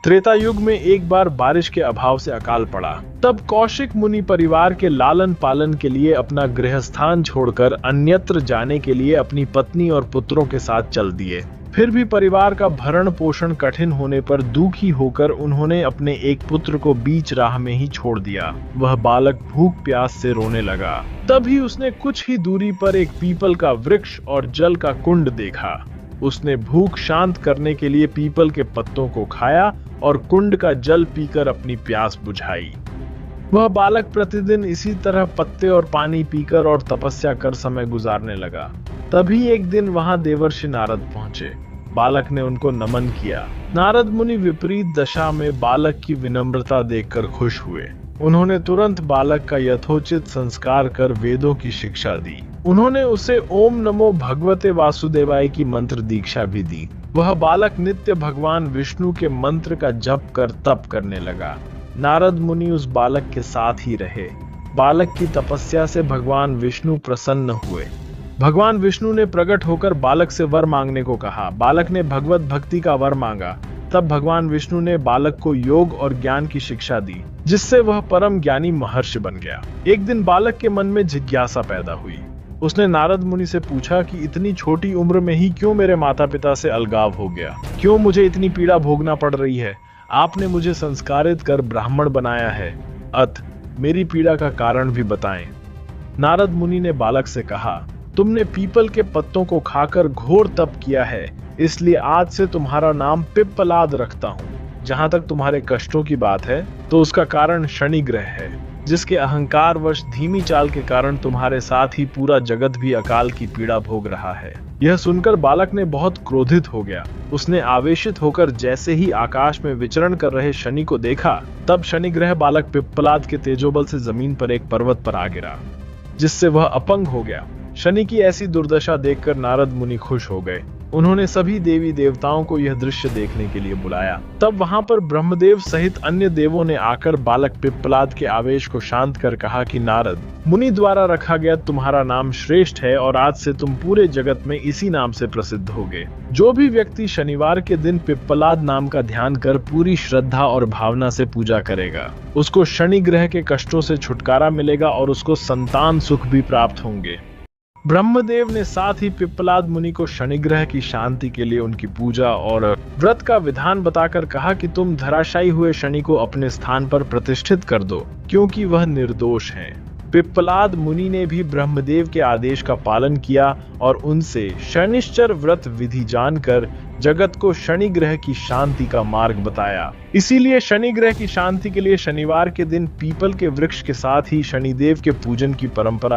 त्रेता युग में एक बार बारिश के अभाव से अकाल पड़ा। तब कौशिक मुनि परिवार के लालन पालन के लिए अपना गृहस्थान छोड़कर अन्यत्र जाने के लिए अपनी पत्नी और पुत्रों के साथ चल दिए। फिर भी परिवार का भरण पोषण कठिन होने पर दुखी होकर उन्होंने अपने एक पुत्र को बीच राह में ही छोड़ दिया। वह बालक भूख प्यास से रोने लगा। तभी उसने कुछ ही दूरी पर एक पीपल का वृक्ष और जल का कुंड देखा। उसने भूख शांत करने के लिए पीपल के पत्तों को खाया और कुंड का जल पीकर अपनी प्यास बुझाई। वह बालक प्रतिदिन इसी तरह पत्ते और पानी पीकर और तपस्या कर समय गुजारने लगा। तभी एक दिन वहां देवर्षि नारद पहुंचे। बालक ने उनको नमन किया। नारद मुनि विपरीत दशा में बालक की विनम्रता देखकर खुश हुए। उन्होंने तुरंत बालक का यथोचित संस्कार कर वेदों की शिक्षा दी। उन्होंने उसे ओम नमो भगवते वासुदेवाय की मंत्र दीक्षा भी दी। वह बालक नित्य भगवान विष्णु के मंत्र का जप कर तप करने लगा। नारद मुनि उस बालक के साथ ही रहे। बालक की तपस्या से भगवान विष्णु प्रसन्न हुए। भगवान विष्णु ने प्रकट होकर बालक से वर मांगने को कहा। बालक ने भगवत भक्ति का वर मांगा। तब भगवान विष्णु ने बालक को योग और ज्ञान की शिक्षा दी, जिससे वह परम ज्ञानी महर्षि बन गया। एक दिन बालक के मन में जिज्ञासा पैदा हुई। उसने नारद मुनि से पूछा कि इतनी छोटी उम्र में ही क्यों मेरे माता पिता से अलगाव हो गया? क्यों मुझे इतनी पीड़ा भोगना पड़ रही है? आपने मुझे संस्कारित कर ब्राह्मण बनाया है, अत मेरी पीड़ा का कारण भी बताएं। नारद मुनि ने बालक से कहा, तुमने पीपल के पत्तों को खाकर घोर तप किया है, इसलिए आज से तुम्हारा नाम पिप्पलाद रखता हूँ। जहां तक तुम्हारे कष्टों की बात है तो उसका कारण शनि ग्रह है, जिसके अहंकार वश धीमी चाल के कारण तुम्हारे साथ ही पूरा जगत भी अकाल की पीड़ा भोग रहा है। यह सुनकर बालक ने बहुत क्रोधित हो गया। उसने आवेशित होकर जैसे ही आकाश में विचरण कर रहे शनि को देखा, तब शनि ग्रह बालक पिप्पलाद के तेजोबल से जमीन पर एक पर्वत पर आ गिरा, जिससे वह अपंग हो गया। शनि की ऐसी दुर्दशा देखकर नारद मुनि खुश हो गए। उन्होंने सभी देवी देवताओं को यह दृश्य देखने के लिए बुलाया। तब वहां पर ब्रह्मदेव सहित अन्य देवों ने आकर बालक पिप्पलाद के आवेश को शांत कर कहा कि नारद मुनि द्वारा रखा गया तुम्हारा नाम श्रेष्ठ है और आज से तुम पूरे जगत में इसी नाम से प्रसिद्ध होगे। जो भी व्यक्ति शनिवार के दिन पिप्पलाद नाम का ध्यान कर पूरी श्रद्धा और भावना से पूजा करेगा, उसको शनि ग्रह के कष्टों से छुटकारा मिलेगा और उसको संतान सुख भी प्राप्त होंगे। ब्रह्मदेव ने साथ ही पिप्पलाद मुनि को शनि ग्रह की शांति के लिए उनकी पूजा और व्रत का विधान बताकर कहा कि तुम धराशायी हुए शनि को अपने स्थान पर प्रतिष्ठित कर दो, क्योंकि वह निर्दोष हैं। पिप्पलाद मुनि ने भी ब्रह्मदेव के आदेश का पालन किया और उनसे शनिश्चर व्रत विधि जानकर जगत को शनि ग्रह की शांति का मार्ग बताया। इसीलिए शनि ग्रह की शांति के लिए शनिवार के दिन पीपल के वृक्ष के साथ ही शनिदेव के पूजन की परंपरा